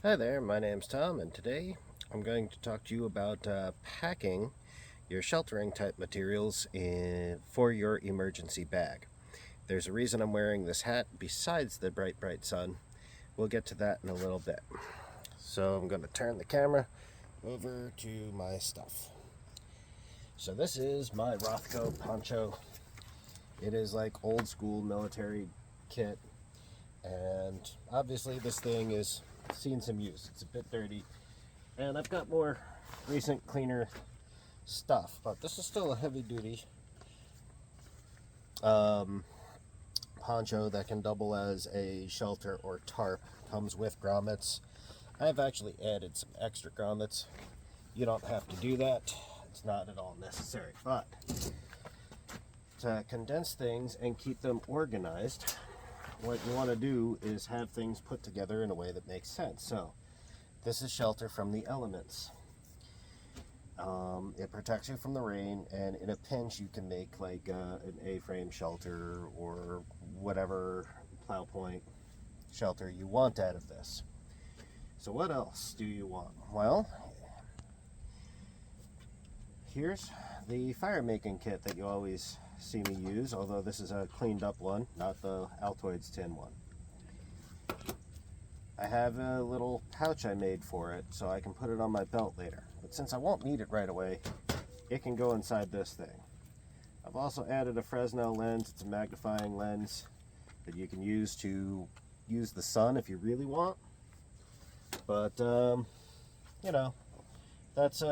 Hi there, my name's Tom, and today I'm going to talk to you about packing your sheltering type materials for your emergency bag. There's a reason I'm wearing this hat besides the bright sun. We'll get to that in a little bit. So I'm going to turn the camera over to my stuff. So this is my Rothko poncho. It is like old school military kit, and obviously this thing is seen some use. It's a bit dirty, and I've got more recent cleaner stuff, but this is still a heavy duty poncho that can double as a shelter or tarp. Comes with grommets. I've actually added some extra grommets. You don't have to do that, it's not at all necessary, but to condense things and keep them organized, what you want to do is have things put together in a way that makes sense. So this is shelter from the elements. It protects you from the rain, and in a pinch you can make like an A-frame shelter or whatever plow point shelter you want out of this. So what else do you want? Well, here's the fire making kit that you always see me use, although this is a cleaned up one, not the Altoids tin one. I have a little pouch I made for it so I can put it on my belt later, but since I won't need it right away, it can go inside this thing. I've also added a Fresnel lens. It's a magnifying lens that you can use to use the sun if you really want, but you know, that's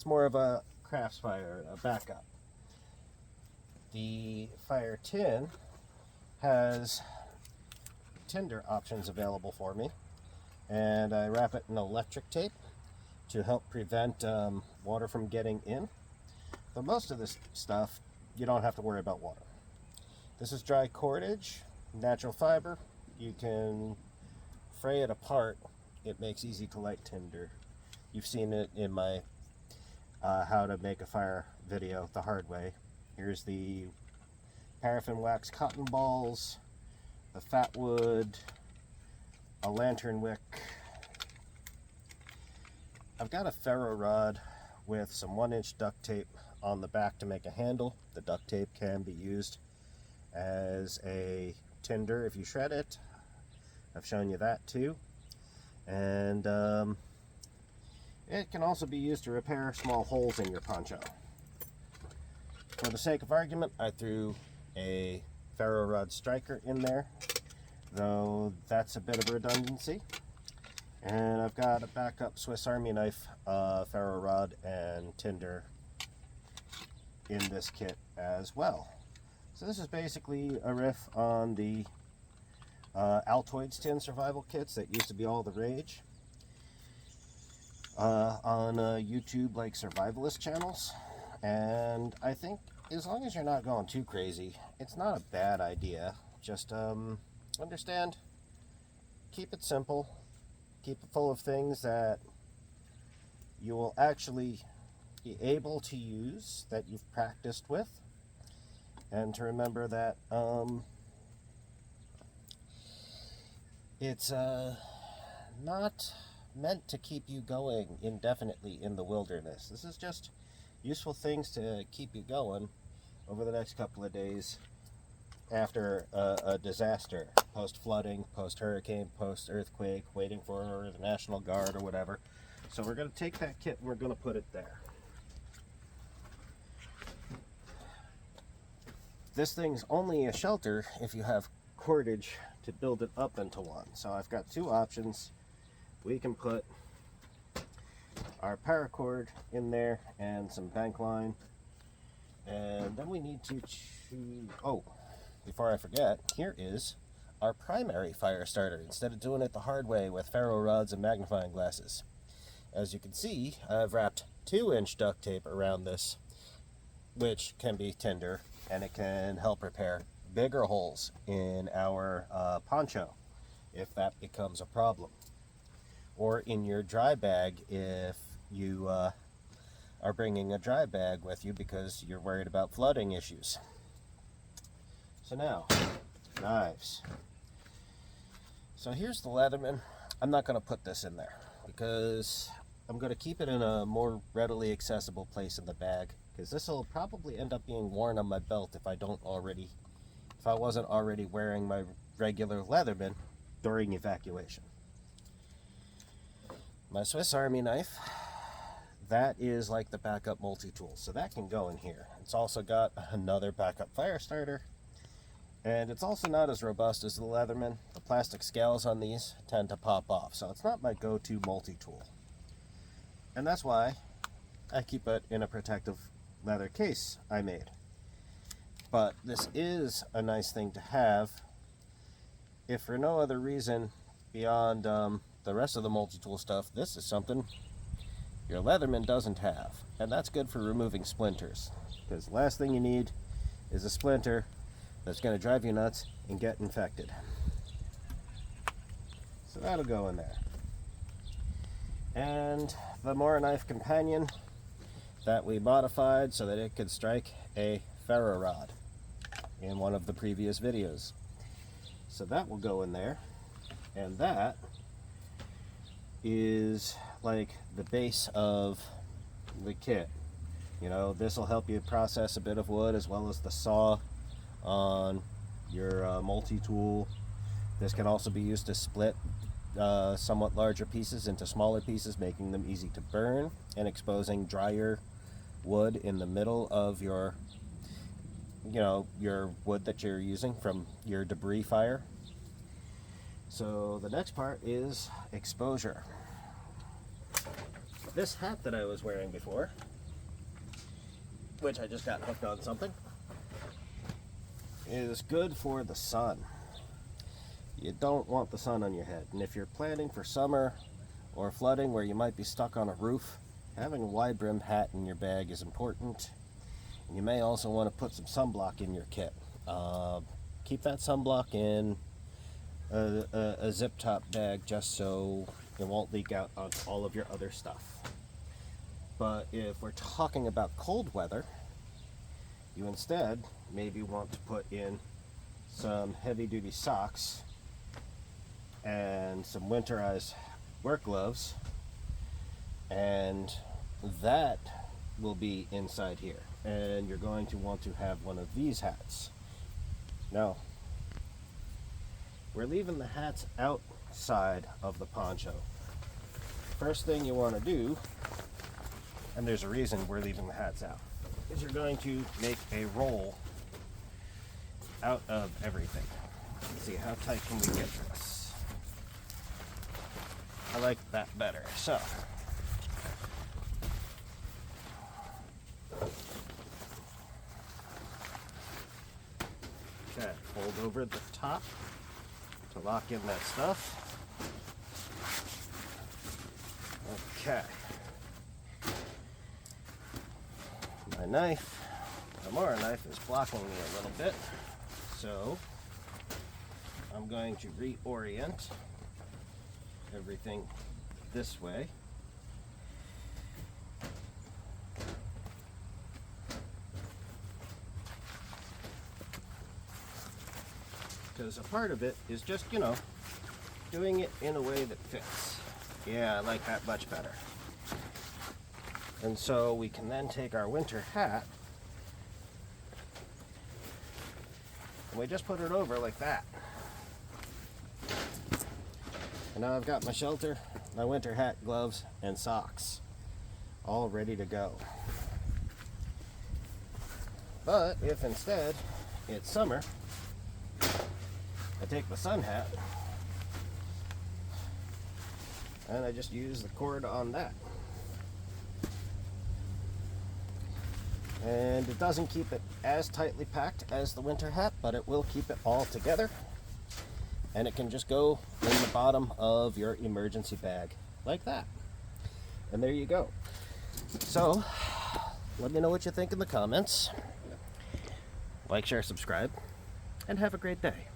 more of a crafts fire, a backup. The fire tin has tinder options available for me, and I wrap it in electric tape to help prevent water from getting in. But most of this stuff you don't have to worry about water. This is dry cordage, natural fiber. You can fray it apart. It makes easy to light tinder. You've seen it in my how to make a fire video the hard way. Here's the paraffin wax cotton balls, the fat wood, a lantern wick. I've got a ferro rod with some 1-inch duct tape on the back to make a handle. The duct tape can be used as a tinder if you shred it. I've shown you that too. And it can also be used to repair small holes in your poncho. For the sake of argument, I threw a ferro rod striker in there, though that's a bit of redundancy. And I've got a backup Swiss Army knife, ferro rod, and tinder in this kit as well. So this is basically a riff on the Altoids tin survival kits that used to be all the rage on YouTube, like survivalist channels. And I think as long as you're not going too crazy, it's not a bad idea. Just understand, keep it simple, keep it full of things that you will actually be able to use, that you've practiced with, and to remember that it's not meant to keep you going indefinitely in the wilderness. This is just useful things to keep you going over the next couple of days after a disaster, post-flooding, post-hurricane, post-earthquake, waiting for the National Guard or whatever. So we're going to take that kit and we're going to put it there. This thing's only a shelter if you have cordage to build it up into one. So I've got two options. We can put our paracord in there and some bank line, and then we need to choose. Oh, before I forget, here is our primary fire starter, instead of doing it the hard way with ferro rods and magnifying glasses. As you can see, I've wrapped 2-inch duct tape around this, which can be tinder, and it can help repair bigger holes in our poncho if that becomes a problem, or in your dry bag if you are bringing a dry bag with you because you're worried about flooding issues. So now, knives. So here's the Leatherman. I'm not going to put this in there because I'm going to keep it in a more readily accessible place in the bag, because this will probably end up being worn on my belt if I wasn't already wearing my regular Leatherman during evacuation. My Swiss Army knife, that is like the backup multi-tool, so that can go in here. It's also got another backup fire starter, and it's also not as robust as the Leatherman. The plastic scales on these tend to pop off, so it's not my go-to multi-tool. And that's why I keep it in a protective leather case I made. But this is a nice thing to have, if for no other reason beyond the rest of the multi-tool stuff. This is something your Leatherman doesn't have, and that's good for removing splinters, because the last thing you need is a splinter that's going to drive you nuts and get infected. So that'll go in there. And the Mora knife companion that we modified so that it could strike a ferro rod in one of the previous videos. So that will go in there, and that is like the base of the kit. You know, this will help you process a bit of wood, as well as the saw on your multi-tool. This can also be used to split somewhat larger pieces into smaller pieces, making them easy to burn and exposing drier wood in the middle of your wood that you're using from your debris fire. So the next part is exposure. This hat that I was wearing before, which I just got hooked on something, is good for the sun. You don't want the sun on your head, and if you're planning for summer or flooding where you might be stuck on a roof, having a wide brimmed hat in your bag is important. And you may also want to put some sunblock in your kit. Keep that sunblock in a zip top bag, just so it won't leak out onto all of your other stuff. But if we're talking about cold weather, you instead maybe want to put in some heavy duty socks and some winterized work gloves, and that will be inside here. And you're going to want to have one of these hats. Now, we're leaving the hats outside of the poncho. First thing you want to do, and there's a reason we're leaving the hats out, is you're going to make a roll out of everything. Let's see, how tight can we get this? I like that better. So, okay, fold over the top to lock in that stuff. Okay. My knife, the Mora knife, is blocking me a little bit, so I'm going to reorient everything this way. Because a part of it is just, doing it in a way that fits. Yeah, I like that much better. And so we can then take our winter hat and we just put it over like that. And now I've got my shelter, my winter hat, gloves, and socks all ready to go. But if instead it's summer, I take the sun hat and I just use the cord on that. And it doesn't keep it as tightly packed as the winter hat, but it will keep it all together. And it can just go in the bottom of your emergency bag, like that. And there you go. So, let me know what you think in the comments. Like, share, subscribe, and have a great day.